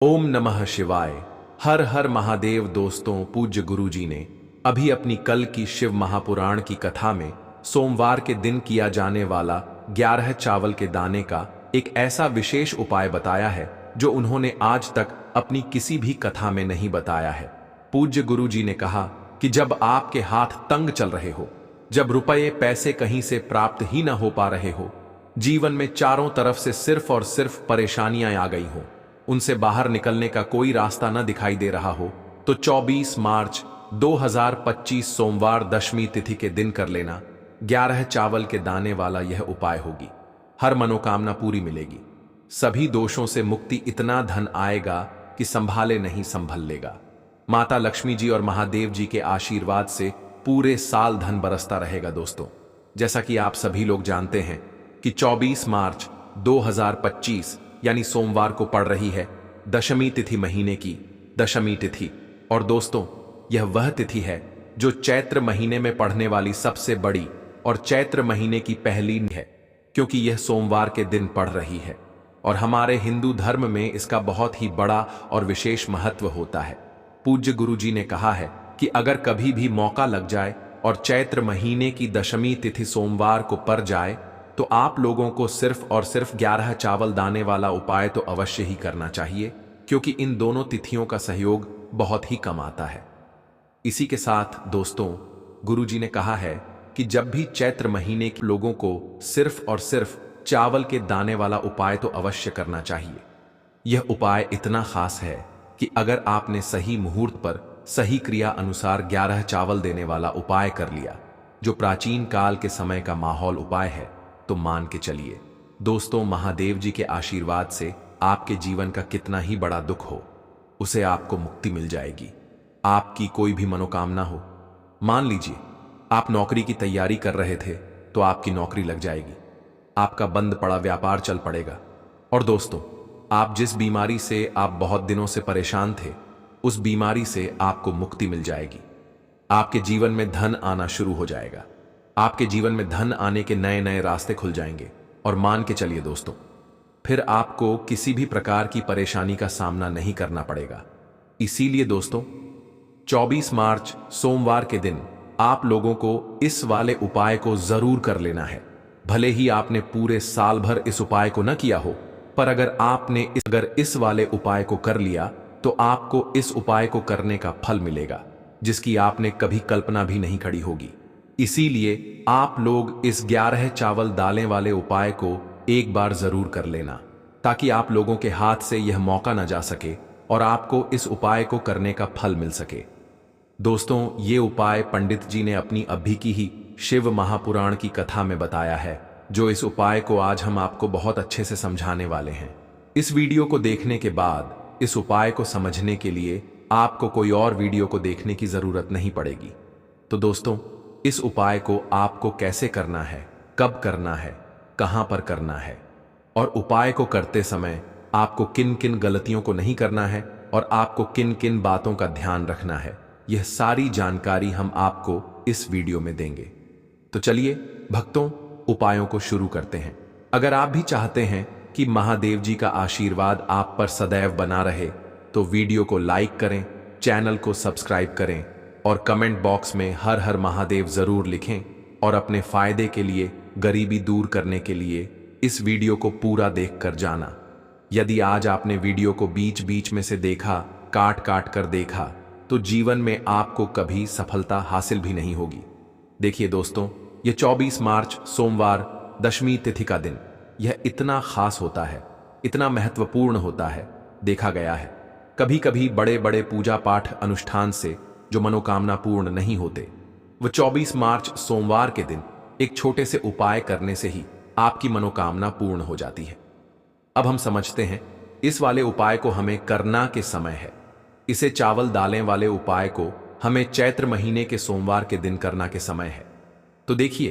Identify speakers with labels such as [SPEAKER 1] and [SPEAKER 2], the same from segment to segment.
[SPEAKER 1] ओम नमः शिवाय। हर हर महादेव। दोस्तों, पूज्य गुरु जी ने अभी अपनी कल की शिव महापुराण की कथा में सोमवार के दिन किया जाने वाला 11 चावल के दाने का एक ऐसा विशेष उपाय बताया है जो उन्होंने आज तक अपनी किसी भी कथा में नहीं बताया है। पूज्य गुरु जी ने कहा कि जब आपके हाथ तंग चल रहे हो, जब रुपए पैसे कहीं से प्राप्त ही ना हो पा रहे हो, जीवन में चारों तरफ से सिर्फ और सिर्फ परेशानियां आ गई हो, उनसे बाहर निकलने का कोई रास्ता न दिखाई दे रहा हो, तो 24 मार्च 2025 सोमवार दशमी तिथि के दिन कर लेना 11 चावल के दाने वाला यह उपाय होगी। हर मनोकामना पूरी मिलेगी, सभी दोषों से मुक्ति, इतना धन आएगा कि संभाले नहीं संभल लेगा। माता लक्ष्मी जी और महादेव जी के आशीर्वाद से पूरे साल धन बरसता रहेगा। दोस्तों, जैसा कि आप सभी लोग जानते हैं कि 24 मार्च 2025 यानी सोमवार को पड़ रही है दशमी तिथि, महीने की दशमी तिथि। और दोस्तों, यह वह तिथि है जो चैत्र महीने में पड़ने वाली सबसे बड़ी और चैत्र महीने की पहली है, क्योंकि यह सोमवार के दिन पड़ रही है। और हमारे हिंदू धर्म में इसका बहुत ही बड़ा और विशेष महत्व होता है। पूज्य गुरु जी ने कहा है कि अगर कभी भी मौका लग जाए और चैत्र महीने की दशमी तिथि सोमवार को पड़ जाए, तो आप लोगों को सिर्फ और सिर्फ 11 चावल दाने वाला उपाय तो अवश्य ही करना चाहिए, क्योंकि इन दोनों तिथियों का सहयोग बहुत ही कम आता है। इसी के साथ दोस्तों, गुरुजी ने कहा है कि जब भी चैत्र महीने के लोगों को सिर्फ और सिर्फ चावल के दाने वाला उपाय तो अवश्य करना चाहिए। यह उपाय इतना खास है कि अगर आपने सही मुहूर्त पर सही क्रिया अनुसार 11 चावल देने वाला उपाय कर लिया, जो प्राचीन काल के समय का माहौल उपाय है, तो मान के चलिए दोस्तों, महादेव जी के आशीर्वाद से आपके जीवन का कितना ही बड़ा दुख हो, उसे आपको मुक्ति मिल जाएगी। आपकी कोई भी मनोकामना हो, मान लीजिए आप नौकरी की तैयारी कर रहे थे तो आपकी नौकरी लग जाएगी, आपका बंद पड़ा व्यापार चल पड़ेगा। और दोस्तों, आप जिस बीमारी से आप बहुत दिनों से परेशान थे, उस बीमारी से आपको मुक्ति मिल जाएगी। आपके जीवन में धन आना शुरू हो जाएगा, आपके जीवन में धन आने के नए नए रास्ते खुल जाएंगे। और मान के चलिए दोस्तों, फिर आपको किसी भी प्रकार की परेशानी का सामना नहीं करना पड़ेगा। इसीलिए दोस्तों, 24 मार्च सोमवार के दिन आप लोगों को इस वाले उपाय को जरूर कर लेना है। भले ही आपने पूरे साल भर इस उपाय को न किया हो, पर अगर आपने इस वाले उपाय को कर लिया, तो आपको इस उपाय को करने का फल मिलेगा जिसकी आपने कभी कल्पना भी नहीं करी होगी। इसीलिए आप लोग इस 11 चावल दालें वाले उपाय को एक बार जरूर कर लेना, ताकि आप लोगों के हाथ से यह मौका न जा सके और आपको इस उपाय को करने का फल मिल सके। दोस्तों, ये उपाय पंडित जी ने अपनी अभी की ही शिव महापुराण की कथा में बताया है, जो इस उपाय को आज हम आपको बहुत अच्छे से समझाने वाले हैं। इस वीडियो को देखने के बाद इस उपाय को समझने के लिए आपको कोई और वीडियो को देखने की जरूरत नहीं पड़ेगी। तो दोस्तों, इस उपाय को आपको कैसे करना है, कब करना है, कहां पर करना है, और उपाय को करते समय आपको किन किन गलतियों को नहीं करना है और आपको किन किन बातों का ध्यान रखना है, यह सारी जानकारी हम आपको इस वीडियो में देंगे। तो चलिए भक्तों, उपायों को शुरू करते हैं। अगर आप भी चाहते हैं कि महादेव जी का आशीर्वाद आप पर सदैव बना रहे, तो वीडियो को लाइक करें, चैनल को सब्सक्राइब करें और कमेंट बॉक्स में हर हर महादेव जरूर लिखें। और अपने फायदे के लिए, गरीबी दूर करने के लिए इस वीडियो को पूरा देखकर जाना। यदि आज आपने वीडियो को बीच बीच में से देखा, काट काट कर देखा, तो जीवन में आपको कभी सफलता हासिल भी नहीं होगी। देखिए दोस्तों, यह 24 मार्च सोमवार दशमी तिथि का दिन, यह इतना खास होता है, इतना महत्वपूर्ण होता है। देखा गया है कभी कभी बड़े बड़े पूजा पाठ अनुष्ठान से जो मनोकामना पूर्ण नहीं होते, वह 24 मार्च सोमवार के दिन एक छोटे से उपाय करने से ही आपकी मनोकामना पूर्ण हो जाती है। अब हम समझते हैं इस वाले उपाय को हमें करना के समय है। इसे चावल दालें वाले उपाय को हमें चैत्र महीने के सोमवार के दिन करना के समय है। तो देखिए,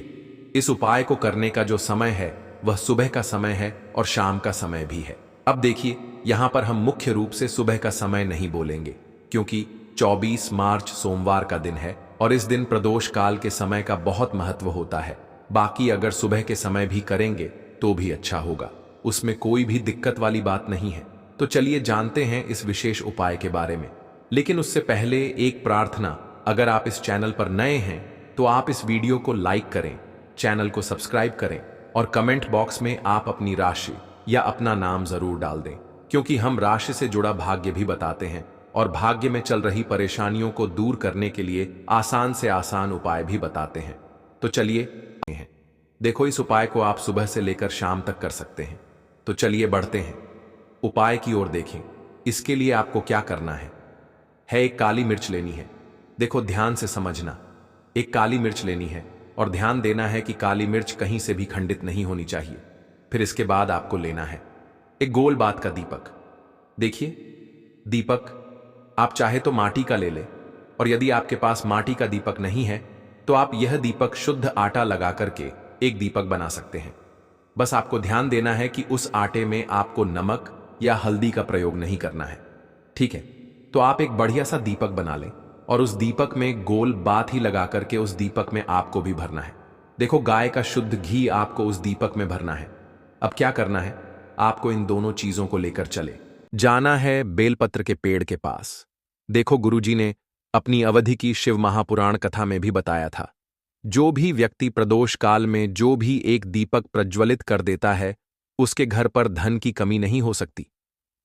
[SPEAKER 1] इस उपाय को करने का जो समय है वह सुबह का समय है और शाम का समय भी है। अब देखिए, यहां पर हम मुख्य रूप से सुबह का समय नहीं बोलेंगे, क्योंकि 24 मार्च सोमवार का दिन है और इस दिन प्रदोष काल के समय का बहुत महत्व होता है। बाकी अगर सुबह के समय भी करेंगे तो भी अच्छा होगा, उसमें कोई भी दिक्कत वाली बात नहीं है। तो चलिए जानते हैं इस विशेष उपाय के बारे में। लेकिन उससे पहले एक प्रार्थना, अगर आप इस चैनल पर नए हैं तो आप इस वीडियो को लाइक करें, चैनल को सब्सक्राइब करें और कमेंट बॉक्स में आप अपनी राशि या अपना नाम जरूर डाल दें, क्योंकि हम राशि से जुड़ा भाग्य भी बताते हैं और भाग्य में चल रही परेशानियों को दूर करने के लिए आसान से आसान उपाय भी बताते हैं। तो चलिए देखो, इस उपाय को आप सुबह से लेकर शाम तक कर सकते हैं। तो चलिए बढ़ते हैं उपाय की ओर। देखें, इसके लिए आपको क्या करना है एक काली मिर्च लेनी है। देखो, ध्यान से समझना, एक काली मिर्च लेनी है और ध्यान देना है कि काली मिर्च कहीं से भी खंडित नहीं होनी चाहिए। फिर इसके बाद आपको लेना है एक गोल बात का दीपक। देखिए, दीपक आप चाहे तो माटी का ले ले, और यदि आपके पास माटी का दीपक नहीं है तो आप यह दीपक शुद्ध आटा लगा करके एक दीपक बना सकते हैं। बस आपको ध्यान देना है कि उस आटे में आपको नमक या हल्दी का प्रयोग नहीं करना है। ठीक है, तो आप एक बढ़िया सा दीपक बना लें और उस दीपक में गोल बात ही लगा करके उस दीपक में आपको भी भरना है। देखो, गाय का शुद्ध घी आपको उस दीपक में भरना है। अब क्या करना है, आपको इन दोनों चीजों को लेकर चले जाना है बेलपत्र के पेड़ के पास। देखो, गुरुजी ने अपनी अवधि की शिव महापुराण कथा में भी बताया था, जो भी व्यक्ति प्रदोष काल में जो भी एक दीपक प्रज्वलित कर देता है, उसके घर पर धन की कमी नहीं हो सकती।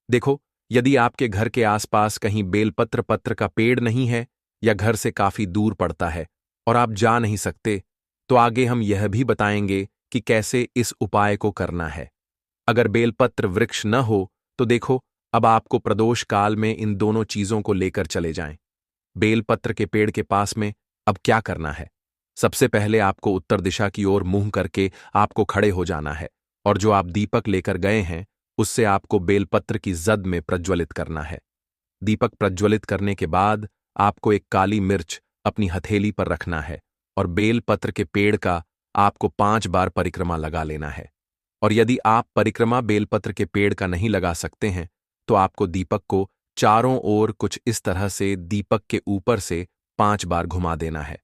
[SPEAKER 1] देखो, यदि आपके घर के आसपास कहीं बेलपत्र पत्र का पेड़ नहीं है या घर से काफी दूर पड़ता है और आप जा नहीं सकते, तो आगे हम यह भी बताएंगे कि कैसे इस उपाय को करना है। अगर बेलपत्र वृक्ष न हो तो देखो, अब आपको प्रदोष काल में इन दोनों चीजों को लेकर चले जाएं। बेलपत्र के पेड़ के पास में अब क्या करना है, सबसे पहले आपको उत्तर दिशा की ओर मुंह करके आपको खड़े हो जाना है और जो आप दीपक लेकर गए हैं उससे आपको बेलपत्र की जद में प्रज्वलित करना है। दीपक प्रज्वलित करने के बाद आपको एक काली मिर्च अपनी हथेली पर रखना है और बेलपत्र के पेड़ का आपको 5 बार परिक्रमा लगा लेना है। और यदि आप परिक्रमा बेलपत्र के पेड़ का नहीं लगा सकते हैं तो आपको दीपक को चारों ओर कुछ इस तरह से दीपक के ऊपर से 5 बार घुमा देना है,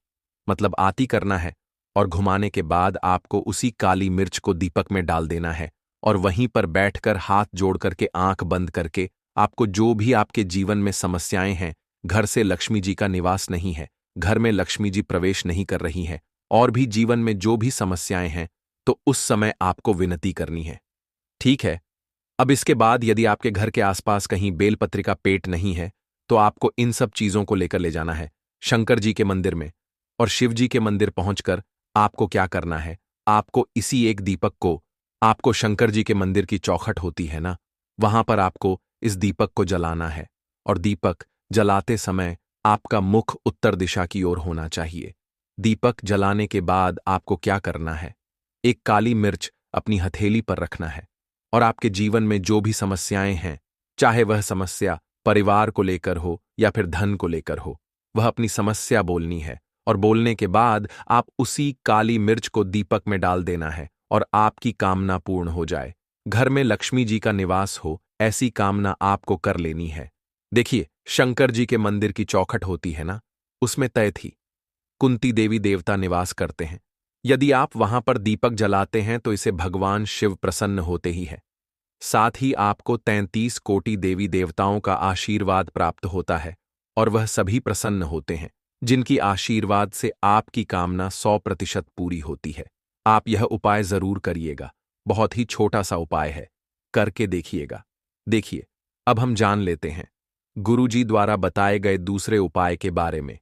[SPEAKER 1] मतलब आती करना है, और घुमाने के बाद आपको उसी काली मिर्च को दीपक में डाल देना है और वहीं पर बैठकर हाथ जोड़ करके आंख बंद करके आपको जो भी आपके जीवन में समस्याएं हैं, घर से लक्ष्मी जी का निवास नहीं है, घर में लक्ष्मी जी प्रवेश नहीं कर रही हैं, और भी जीवन में जो भी समस्याएं हैं, तो उस समय आपको विनती करनी है। ठीक है, अब इसके बाद यदि आपके घर के आसपास कहीं बेलपत्र का पेड़ नहीं है तो आपको इन सब चीजों को लेकर ले जाना है शंकर जी के मंदिर में, और शिव जी के मंदिर पहुंचकर आपको क्या करना है, आपको इसी एक दीपक को, आपको शंकर जी के मंदिर की चौखट होती है ना, वहां पर आपको इस दीपक को जलाना है और दीपक जलाते समय आपका मुख उत्तर दिशा की ओर होना चाहिए। दीपक जलाने के बाद आपको क्या करना है, एक काली मिर्च अपनी हथेली पर रखना है और आपके जीवन में जो भी समस्याएं हैं, चाहे वह समस्या परिवार को लेकर हो या फिर धन को लेकर हो, वह अपनी समस्या बोलनी है और बोलने के बाद आप उसी काली मिर्च को दीपक में डाल देना है और आपकी कामना पूर्ण हो जाए, घर में लक्ष्मी जी का निवास हो, ऐसी कामना आपको कर लेनी है। देखिए, शंकर जी के मंदिर की चौखट होती है ना, उसमें तय थी कुंती देवी देवता निवास करते हैं। यदि आप वहां पर दीपक जलाते हैं तो इसे भगवान शिव प्रसन्न होते ही है, साथ ही आपको 33 कोटि देवी देवताओं का आशीर्वाद प्राप्त होता है और वह सभी प्रसन्न होते हैं जिनकी आशीर्वाद से आपकी कामना 100% पूरी होती है। आप यह उपाय जरूर करिएगा, बहुत ही छोटा सा उपाय है, करके देखिएगा। देखिए, अब हम जान लेते हैं गुरुजी द्वारा बताए गए दूसरे उपाय के बारे में।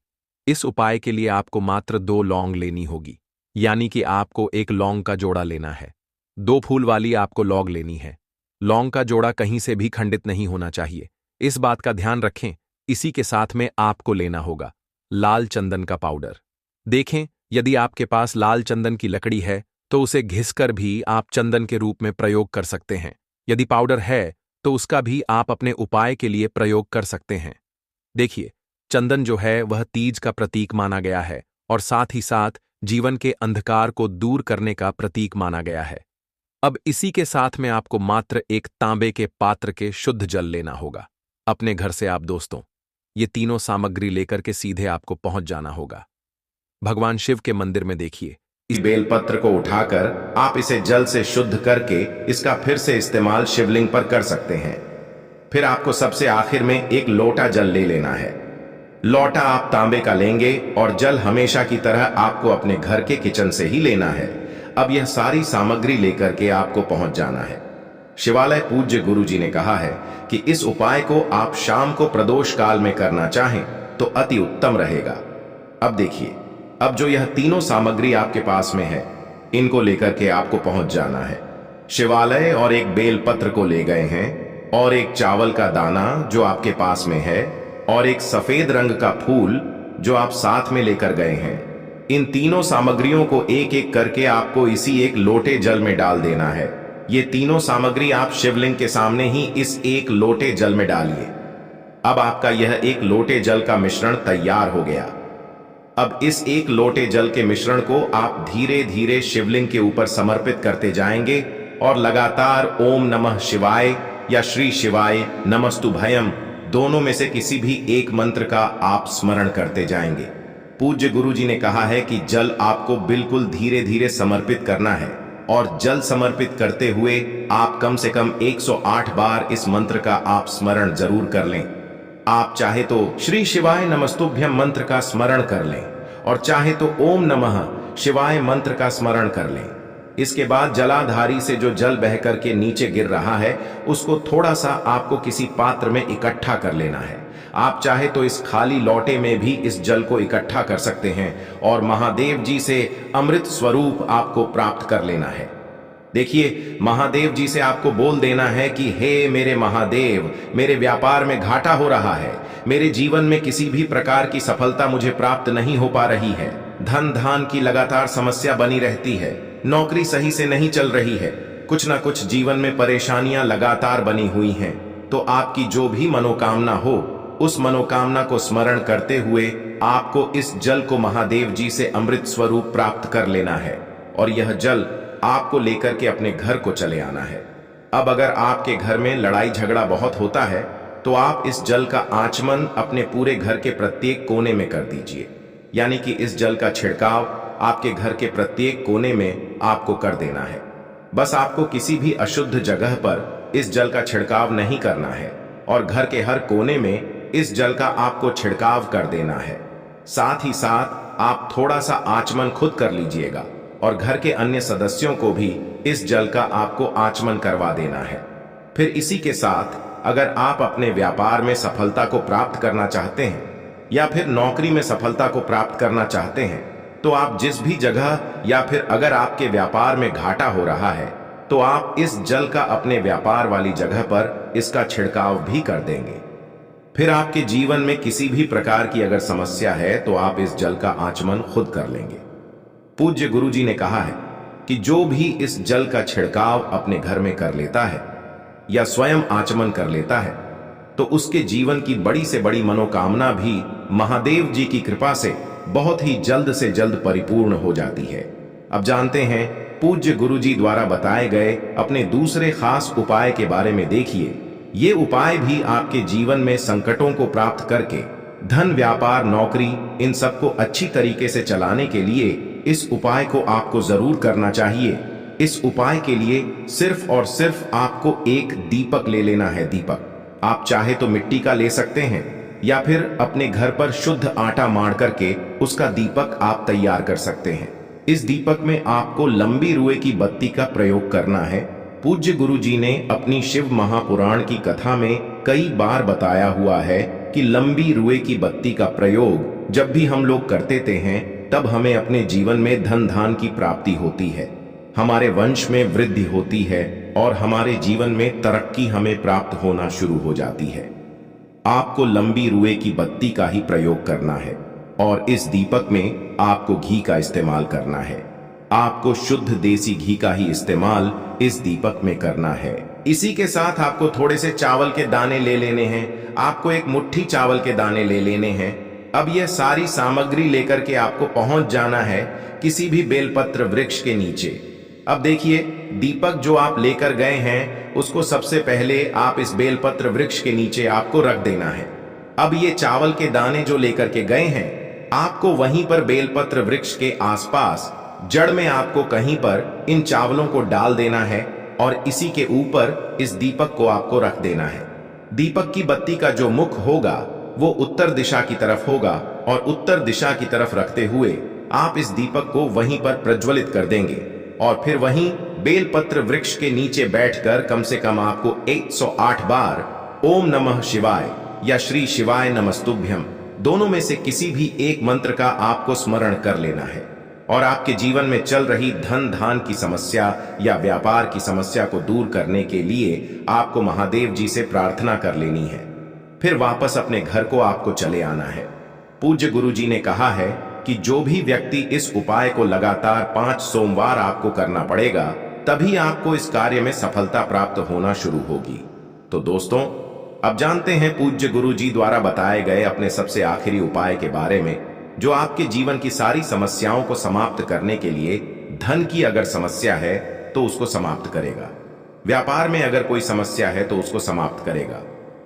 [SPEAKER 1] इस उपाय के लिए आपको मात्र 2 लौंग लेनी होगी, यानी कि आपको एक लौंग का जोड़ा लेना है। 2 फूल वाली आपको लौंग लेनी है। लौंग का जोड़ा कहीं से भी खंडित नहीं होना चाहिए, इस बात का ध्यान रखें। इसी के साथ में आपको लेना होगा लाल चंदन का पाउडर। देखें, यदि आपके पास लाल चंदन की लकड़ी है तो उसे घिसकर भी आप चंदन के रूप में प्रयोग कर सकते हैं। यदि पाउडर है तो उसका भी आप अपने उपाय के लिए प्रयोग कर सकते हैं। देखिए, चंदन जो है वह तीज का प्रतीक माना गया है और साथ ही साथ जीवन के अंधकार को दूर करने का प्रतीक माना गया है। अब इसी के साथ में आपको मात्र एक तांबे के पात्र के शुद्ध जल लेना होगा। अपने घर से आप दोस्तों ये तीनों सामग्री लेकर के सीधे आपको पहुंच जाना होगा भगवान शिव के मंदिर में। देखिए,
[SPEAKER 2] इस बेलपत्र को उठाकर आप इसे जल से शुद्ध करके इसका फिर से इस्तेमाल शिवलिंग पर कर सकते हैं। फिर आपको सबसे आखिर में एक लोटा जल ले लेना है। लोटा आप तांबे का लेंगे और जल हमेशा की तरह आपको अपने घर के किचन से ही लेना है। अब यह सारी सामग्री लेकर के आपको पहुंच जाना है। शिवालय पूज्य गुरुजी ने कहा है कि इस उपाय को आप शाम को प्रदोष काल में करना चाहें तो अति उत्तम रहेगा। अब देखिए, अब जो यह तीनों सामग्री आपके पास में है, इनको लेकर के आपको पहुंच जाना है। शिवालय और एक बेलपत्र को ले गए हैं, और एक चावल का दाना जो आपके पास में है, और एक सफेद रंग का फूल जो आप साथ में लेकर गए हैं। इन तीनों सामग्रियों को एक एक करके आपको इसी एक लोटे जल में डाल देना है। ये तीनों सामग्री आप शिवलिंग के सामने ही इस एक लोटे जल में डालिए। अब आपका यह एक लोटे जल का मिश्रण तैयार हो गया। अब इस एक लोटे जल के मिश्रण को आप धीरे धीरे शिवलिंग के ऊपर समर्पित करते जाएंगे और लगातार ओम नमः शिवाय या श्री शिवाय नमस्तुभयम दोनों में से किसी भी एक मंत्र का आप स्मरण करते जाएंगे। पूज्य गुरुजी ने कहा है कि जल आपको बिल्कुल धीरे धीरे समर्पित करना है, और जल समर्पित करते हुए आप कम से कम 108 बार इस मंत्र का आप स्मरण जरूर कर लें। आप चाहे तो श्री शिवाय नमस्तुभ्यम मंत्र का स्मरण कर लें, और चाहे तो ओम नमः शिवाय मंत्र का स्मरण कर लें। इसके बाद जलाधारी से जो जल बह करके नीचे गिर रहा है, उसको थोड़ा सा आपको किसी पात्र में इकट्ठा कर लेना है। आप चाहे तो इस खाली लोटे में भी इस जल को इकट्ठा कर सकते हैं, और महादेव जी से अमृत स्वरूप आपको प्राप्त कर लेना है। देखिए, महादेव जी से आपको बोल देना है कि हे मेरे महादेव, मेरे व्यापार में घाटा हो रहा है, मेरे जीवन में किसी भी प्रकार की सफलता मुझे प्राप्त नहीं हो पा रही है, धन धान की लगातार समस्या बनी रहती है, नौकरी सही से नहीं चल रही है, कुछ ना कुछ जीवन में परेशानियां लगातार बनी हुई हैं। तो आपकी जो भी मनोकामना हो, उस मनोकामना को स्मरण करते हुए आपको इस जल को महादेव जी से अमृत स्वरूप प्राप्त कर लेना है, और यह जल आपको लेकर के अपने घर को चले आना है। अब अगर आपके घर में लड़ाई झगड़ा बहुत होता है, तो आप इस जल का आचमन अपने पूरे घर के प्रत्येक कोने में कर दीजिए। यानी कि इस जल का छिड़काव आपके घर के प्रत्येक कोने में आपको कर देना है। बस आपको किसी भी अशुद्ध जगह पर इस जल का छिड़काव नहीं करना है, और घर के हर कोने में इस जल का आपको छिड़काव कर देना है। साथ ही साथ आप थोड़ा सा आचमन खुद कर लीजिएगा, और घर के अन्य सदस्यों को भी इस जल का आपको आचमन करवा देना है। फिर इसी के साथ अगर आप अपने व्यापार में सफलता को प्राप्त करना चाहते हैं, या फिर नौकरी में सफलता को प्राप्त करना चाहते हैं, तो आप जिस भी जगह, या फिर अगर आपके व्यापार में घाटा हो रहा है, तो आप इस जल का अपने व्यापार वाली जगह पर इसका छिड़काव भी कर देंगे। फिर आपके जीवन में किसी भी प्रकार की अगर समस्या है, तो आप इस जल का आचमन खुद कर लेंगे। पूज्य गुरुजी ने कहा है कि जो भी इस जल का छिड़काव अपने घर में कर लेता है, या स्वयं आचमन कर लेता है, तो उसके जीवन की बड़ी से बड़ी मनोकामना भी महादेव जी की कृपा से बहुत ही जल्द से जल्द परिपूर्ण हो जाती है। अब जानते हैं पूज्य गुरुजी द्वारा बताए गए अपने दूसरे खास उपाय के बारे में। देखिए, ये उपाय भी आपके जीवन में संकटों को प्राप्त करके धन, व्यापार, नौकरी, इन सबको अच्छी तरीके से चलाने के लिए इस उपाय को आपको जरूर करना चाहिए। इस उपाय के लिए सिर्फ और सिर्फ आपको एक दीपक ले लेना है। दीपक आप चाहे तो मिट्टी का ले सकते हैं, या फिर अपने घर पर शुद्ध आटा मार करके उसका दीपक आप तैयार कर सकते हैं। इस दीपक में आपको लंबी रुए की बत्ती का प्रयोग करना है। पूज्य गुरुजी ने अपनी शिव महापुराण की कथा में कई बार बताया हुआ है कि लंबी रुए की बत्ती का प्रयोग जब भी हम लोग करते हैं, तब हमें अपने जीवन में धन धान की प्राप्ति होती है, हमारे वंश में वृद्धि होती है, और हमारे जीवन में तरक्की हमें प्राप्त होना शुरू हो जाती है। आपको लंबी रुए की बत्ती का ही प्रयोग करना है, और इस दीपक में आपको घी का इस्तेमाल करना है। आपको शुद्ध देसी घी का ही इस्तेमाल इस दीपक में करना है। इसी के साथ आपको थोड़े से चावल के दाने ले लेने हैं। आपको एक मुट्ठी चावल के दाने ले लेने हैं। अब यह सारी सामग्री लेकर के आपको पहुंच जाना है किसी भी बेलपत्र वृक्ष के नीचे। अब देखिए, दीपक जो आप लेकर गए हैं, उसको सबसे पहले आप इस बेलपत्र वृक्ष के नीचे आपको रख देना है। अब ये चावल के दाने जो लेकर के गए हैं, आपको वहीं पर बेलपत्र वृक्ष के आसपास जड़ में आपको कहीं पर इन चावलों को डाल देना है, और इसी के ऊपर इस दीपक को आपको रख देना है। दीपक की बत्ती का जो मुख होगा वो उत्तर दिशा की तरफ होगा और उत्तर दिशा की तरफ रखते हुए आप इस दीपक को वहीं पर प्रज्वलित कर देंगे और फिर वहीं बेलपत्र वृक्ष के नीचे बैठकर कम से कम आपको 108 बार ओम नमः शिवाय या श्री शिवाय नमस्तुभ्यम दोनों में से किसी भी एक मंत्र का आपको स्मरण कर लेना है और आपके जीवन में चल रही धन धान की समस्या या व्यापार की समस्या को दूर करने के लिए आपको महादेव जी से प्रार्थना कर लेनी है। फिर वापस अपने घर को आपको चले आना है। पूज्य गुरु जी ने कहा है कि जो भी व्यक्ति इस उपाय को लगातार 5 सोमवार आपको करना पड़ेगा, तभी आपको इस कार्य में सफलता प्राप्त होना शुरू होगी। तो दोस्तों, अब जानते हैं पूज्य गुरु जी द्वारा बताए गए अपने सबसे आखिरी उपाय के बारे में, जो आपके जीवन की सारी समस्याओं को समाप्त करने के लिए, धन की अगर समस्या है तो उसको समाप्त करेगा, व्यापार में अगर कोई समस्या है तो उसको समाप्त करेगा,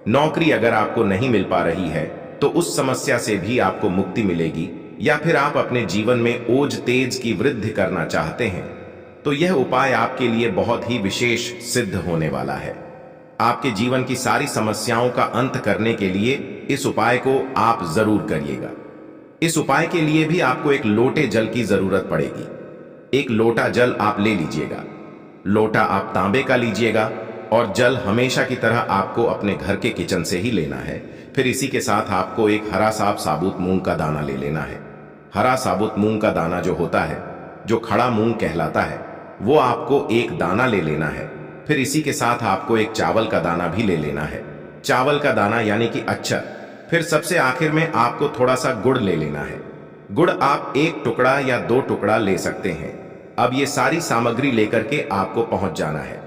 [SPEAKER 2] नौकरी अगर आपको नहीं मिल पा रही है तो उस समस्या से भी आपको मुक्ति मिलेगी, या फिर आप अपने जीवन में ओज तेज की वृद्धि करना चाहते हैं तो यह उपाय आपके लिए बहुत ही विशेष सिद्ध होने वाला है। आपके जीवन की सारी समस्याओं का अंत करने के लिए इस उपाय को आप जरूर करिएगा। इस उपाय के लिए भी आपको एक लोटे जल की जरूरत पड़ेगी। एक लोटा जल आप ले लीजिएगा। लोटा आप तांबे का लीजिएगा और जल हमेशा की तरह आपको अपने घर के किचन से ही लेना है। फिर इसी के साथ आपको एक हरा साबुत मूंग का दाना ले लेना है। हरा साबुत मूंग का दाना जो होता है, जो खड़ा मूंग कहलाता है, वो आपको एक दाना ले लेना है। फिर इसी के साथ आपको एक चावल का दाना भी ले लेना है। चावल का दाना यानी कि अक्षर। फिर सबसे आखिर में आपको थोड़ा सा गुड़ ले लेना है। गुड़ आप 1 टुकड़ा या 2 टुकड़ा ले सकते हैं। अब ये सारी सामग्री लेकर के आपको पहुंच जाना है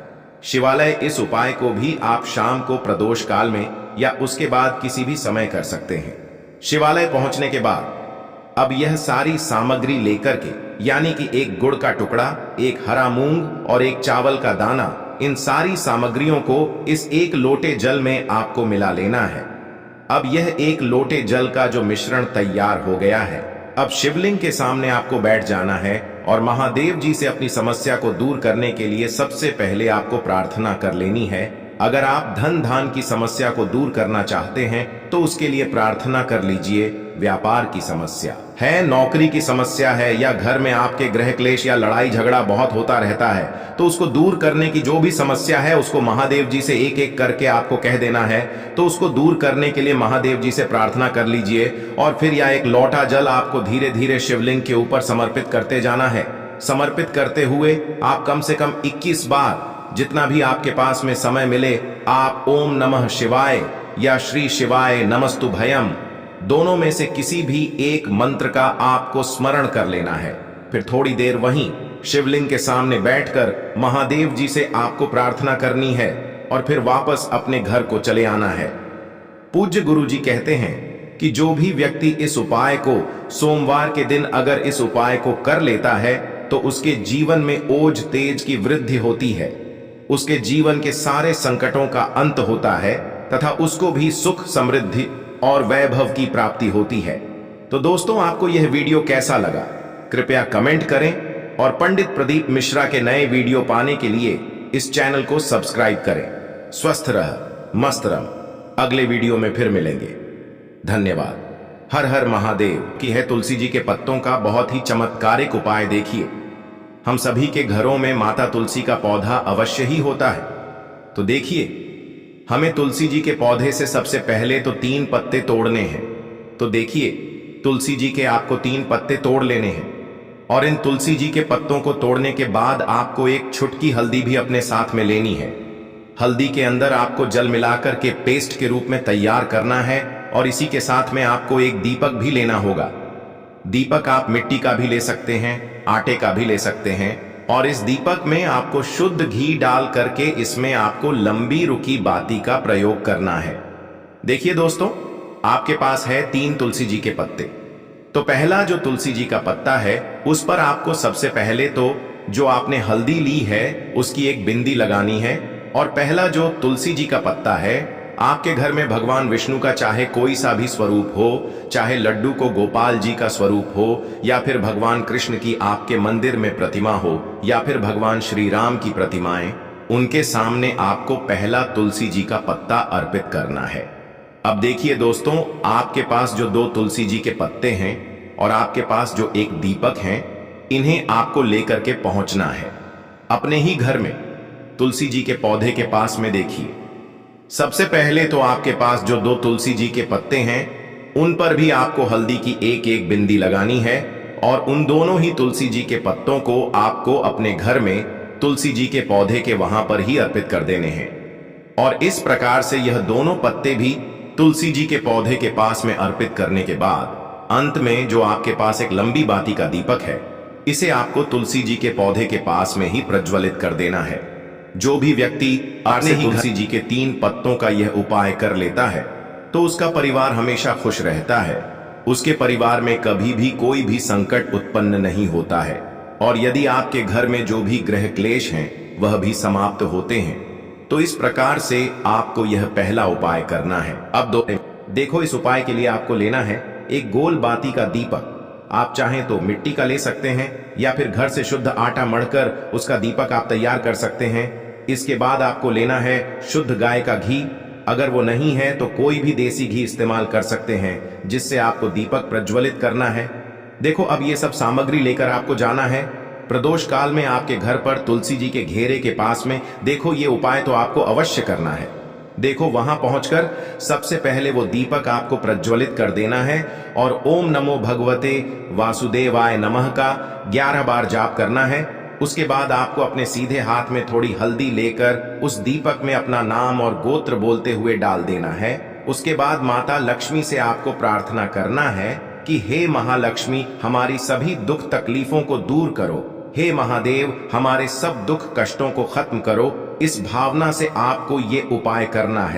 [SPEAKER 2] शिवालय। इस उपाय को भी आप शाम को प्रदोष काल में या उसके बाद किसी भी समय कर सकते हैं। शिवालय पहुंचने के बाद अब यह सारी सामग्री लेकर के, यानी कि एक गुड़ का टुकड़ा, एक हरा मूंग और एक चावल का दाना, इन सारी सामग्रियों को इस एक लोटे जल में आपको मिला लेना है। अब यह एक लोटे जल का जो मिश्रण तैयार हो गया है, अब शिवलिंग के सामने आपको बैठ जाना है और महादेव जी से अपनी समस्या को दूर करने के लिए सबसे पहले आपको प्रार्थना कर लेनी है। अगर आप धन धान की समस्या को दूर करना चाहते हैं तो उसके लिए प्रार्थना कर लीजिए। व्यापार की समस्या है, नौकरी की समस्या है, या घर में आपके गृह क्लेश या लड़ाई झगड़ा बहुत होता रहता है, तो उसको दूर करने की जो भी समस्या है उसको महादेव जी से एक एक करके आपको कह देना है। तो उसको दूर करने के लिए महादेव जी से प्रार्थना कर लीजिए और फिर यह एक लोटा जल आपको धीरे धीरे शिवलिंग के ऊपर समर्पित करते जाना है। समर्पित करते हुए आप कम से कम 21 बार, जितना भी आपके पास में समय मिले, आप ओम नमः शिवाय या श्री शिवाय नमस्तुभयम दोनों में से किसी भी एक मंत्र का आपको स्मरण कर लेना है। फिर थोड़ी देर वहीं शिवलिंग के सामने बैठकर महादेव जी से आपको प्रार्थना करनी है और फिर वापस अपने घर को चले आना है। पूज्य गुरु जी कहते हैं कि जो भी व्यक्ति इस उपाय को सोमवार के दिन अगर इस उपाय को कर लेता है तो उसके जीवन में ओज तेज की वृद्धि होती है, उसके जीवन के सारे संकटों का अंत होता है तथा उसको भी सुख, समृद्धि और वैभव की प्राप्ति होती है। तो दोस्तों, आपको यह वीडियो कैसा लगा कृपया कमेंट करें और पंडित प्रदीप मिश्रा के नए वीडियो पाने के लिए इस चैनल को सब्सक्राइब करें। स्वस्थ रह, मस्त रह। अगले वीडियो में फिर मिलेंगे। धन्यवाद। हर हर महादेव की है। तुलसी जी के पत्तों का बहुत ही चमत्कारिक उपाय देखिए। हम सभी के घरों में माता तुलसी का पौधा अवश्य ही होता है। तो देखिए, हमें तुलसी जी के पौधे से सबसे पहले तो 3 पत्ते तोड़ने हैं। तो देखिए, तुलसी जी के आपको 3 पत्ते तोड़ लेने हैं और इन तुलसी जी के पत्तों को तोड़ने के बाद आपको एक छुटकी हल्दी भी अपने साथ में लेनी है। हल्दी के अंदर आपको जल मिलाकर के पेस्ट के रूप में तैयार करना है और इसी के साथ में आपको एक दीपक भी लेना होगा। दीपक आप मिट्टी का भी ले सकते हैं, आटे का भी ले सकते हैं और इस दीपक में आपको शुद्ध घी डाल करके इसमें आपको लंबी रुकी बाती का प्रयोग करना है। देखिए दोस्तों, आपके पास है 3 तुलसी जी के पत्ते। तो पहला जो तुलसी जी का पत्ता है उस पर आपको सबसे पहले तो जो आपने हल्दी ली है उसकी एक बिंदी लगानी है और पहला जो तुलसी जी का पत्ता है, आपके घर में भगवान विष्णु का चाहे कोई सा भी स्वरूप हो, चाहे लड्डू को गोपाल जी का स्वरूप हो, या फिर भगवान कृष्ण की आपके मंदिर में प्रतिमा हो, या फिर भगवान श्री राम की प्रतिमाएं, उनके सामने आपको पहला तुलसी जी का पत्ता अर्पित करना है। अब देखिए दोस्तों, आपके पास जो 2 तुलसी जी के पत्ते हैं और आपके पास जो एक दीपक है, इन्हें आपको लेकर के पहुंचना है अपने ही घर में तुलसी जी के पौधे के पास में। देखिए, सबसे पहले तो आपके पास जो 2 तुलसी जी के पत्ते हैं, उन पर भी आपको हल्दी की एक एक बिंदी लगानी है और उन दोनों ही तुलसी जी के पत्तों को आपको अपने घर में तुलसी जी के पौधे के वहां पर ही अर्पित कर देने हैं। और इस प्रकार से यह दोनों पत्ते भी तुलसी जी के पौधे के पास में अर्पित करने के बाद अंत में जो आपके पास एक लंबी बाती का दीपक है, इसे आपको तुलसी जी के पौधे के पास में ही प्रज्वलित कर देना है। जो भी व्यक्ति अपने ही तुलसी जी के 3 पत्तों का यह उपाय कर लेता है तो उसका परिवार हमेशा खुश रहता है, उसके परिवार में कभी भी कोई भी संकट उत्पन्न नहीं होता है और यदि आपके घर में जो भी ग्रह क्लेश हैं वह भी समाप्त होते हैं। तो इस प्रकार से आपको यह पहला उपाय करना है। अब देखो, इस उपाय के लिए आपको लेना है एक गोल बाती का दीपक। आप चाहें तो मिट्टी का ले सकते हैं या फिर घर से शुद्ध आटा मढ़कर उसका दीपक आप तैयार कर सकते हैं। इसके बाद आपको लेना है शुद्ध गाय का घी। अगर वो नहीं है तो कोई भी देसी घी इस्तेमाल कर सकते हैं, जिससे आपको दीपक प्रज्वलित करना है। देखो, अब ये सब सामग्री लेकर आपको जाना है प्रदोष काल में आपके घर पर तुलसी जी के घेरे के पास में। देखो, ये उपाय तो आपको अवश्य करना है। देखो, वहां पहुंचकर सबसे पहले वो दीपक आपको प्रज्वलित कर देना है और ओम नमो भगवते वासुदेवाय नमः का 11 बार जाप करना है। उसके बाद आपको अपने सीधे हाथ में थोड़ी हल्दी लेकर उस दीपक में अपना नाम और गोत्र बोलते हुए डाल देना है। उसके बाद माता लक्ष्मी से आपको प्रार्थना करना है कि हे महालक्ष्मी, हमारी सभी दुख तकलीफों को दूर करो। हे महादेव, हमारे सब दुख कष्टों को खत्म करो। इस भावना से आपको ये उपाय करना है।